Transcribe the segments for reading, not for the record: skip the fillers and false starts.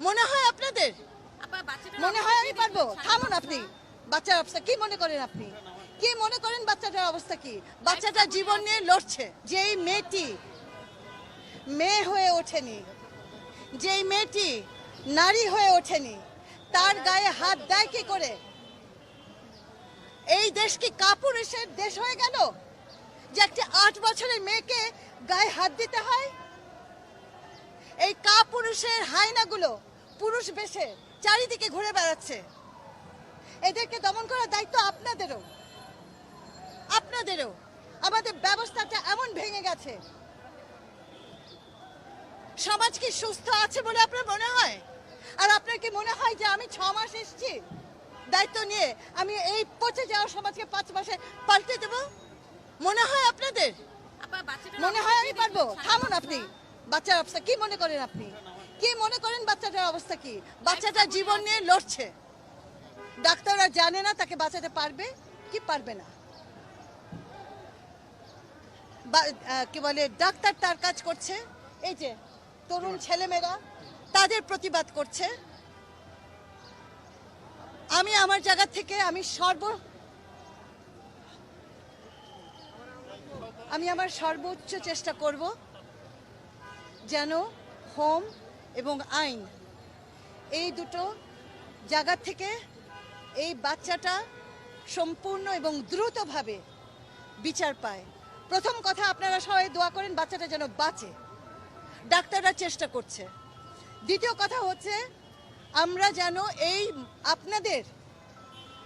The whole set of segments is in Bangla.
মনে হয় আপনাদের মনে হয় আমি পারবো? থামুন আপনি। বাচ্চার অবস্থা কি মনে করেন আপনি? কি মনে করেন বাচ্চাটার অবস্থা কি? বাচ্চাটা জীবন নিয়ে লড়ছে। যেই মেয়েটি মেয়ে হয়ে ওঠেনি, যেই মেয়েটি নারী হয়ে ওঠেনি, তার গায়ে হাত দেয় কি করে? এই দেশ কি কাপুরুষের দেশ হয়ে গেল যে একটা 8 বছরের মেয়েকে গায়ে হাত দিতে হয়? এই কাপুরুষের হায়নাগুলো পুরুষ বেশে চারিদিকে ঘুরে বেড়াচ্ছে। এদেরকে দমন করার দায়িত্ব আপনাদেরও। আমাদের ব্যবস্থাটা এমন ভেঙে গেছে। সমাজ কি সুস্থ আছে বলে আপনার মনে হয়? আর আপনার কি মনে হয় যে আমি 6 মাস এসেছি দায়িত্ব নিয়ে আমি এই পচে যাওয়া সমাজকে 5 মাসে পাল্টে দেব? মনে হয় আপনাদের? মনে হয় আমি পারবো? থামুন আপনি। বাচ্চার অবস্থা কি মনে করেন আপনি? কি মনে করেন বাচ্চাটার অবস্থা কি? বাচ্চাটা জীবন নিয়ে লড়ছে। ডাক্তাররা জানে না তাকে বাঁচাতে পারবে কি পারবে না। কি বলে, ডাক্তার তার কাজ করছে, এই যে তরুণ ছেলেমেয়েরা তাদের প্রতিবাদ করছে। আমি আমার জায়গা থেকে আমি আমার সর্বোচ্চ চেষ্টা করব যেন হোম এবং আইন এই দুটো জায়গা থেকে এই বাচ্চাটা সম্পূর্ণ এবং দ্রুতভাবে বিচার পায়। প্রথম কথা, আপনারা সবাই দোয়া করেন বাচ্চাটা যেন বাঁচে। ডাক্তাররা চেষ্টা করছে। দ্বিতীয় কথা হচ্ছে, আমরা যেন এই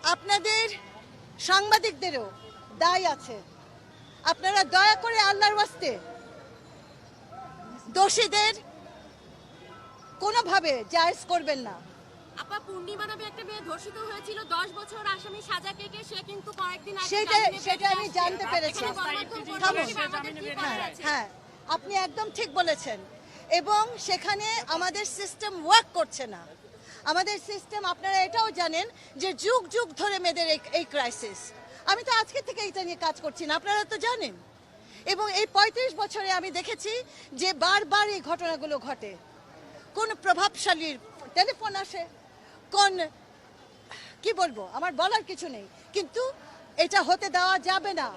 আপনাদের সাংবাদিকদেরও দায় আছে। আপনারা দয়া করে আল্লাহর ওয়াস্তে দোষীদের কোনোভাবে জায়েজ করবেন না। আপা, পূর্ণিমা নামে একটা মেয়ে ধর্ষিত হয়েছিল, 10 বছর আসামি সাজা পেয়ে সে কিন্তু কয়েকদিন আগে সেটা আমি জানতে পেরেছি। হ্যাঁ, আপনি একদম ঠিক বলেছেন। এবং সেখানে আমাদের সিস্টেম ওয়ার্ক করছে না। আমাদের সিস্টেম, আপনারা এটাও জানেন যে যুগ যুগ ধরে মেয়েদের এই ক্রাইসিস। আমি তো আজকে থেকে এটা নিয়ে কাজ করছি না, আপনারা তো জানেন। এবং এই 35 বছরে আমি দেখেছি যে বারবার এই ঘটনাগুলো ঘটে। কোন প্রভাবশালীর টেলিফোন আসে, কোন কি বলবো, আমার বলার কিছু নেই, কিন্তু এটা হতে দেওয়া যাবে না।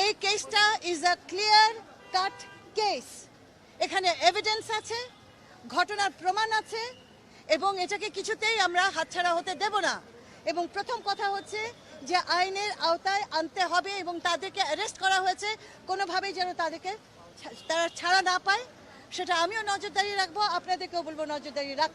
এই কেসটা is a clear cut case. এখানে এভিডেন্স আছে, ঘটনার প্রমাণ আছে, এবং এটাকে কিছুতেই আমরা হাতছাড়া হতে দেব না। এবং প্রথম কথা হচ্ছে যে আইনের আওতায় আনতে হবে, এবং তাদেরকে অ্যারেস্ট করা হয়েছে, কোনোভাবেই যেন তারা ছাড়া না পায় সেটা আমিও নজরদারি রাখবো, আপনাদেরকেও বলবো নজরদারি রাখতে।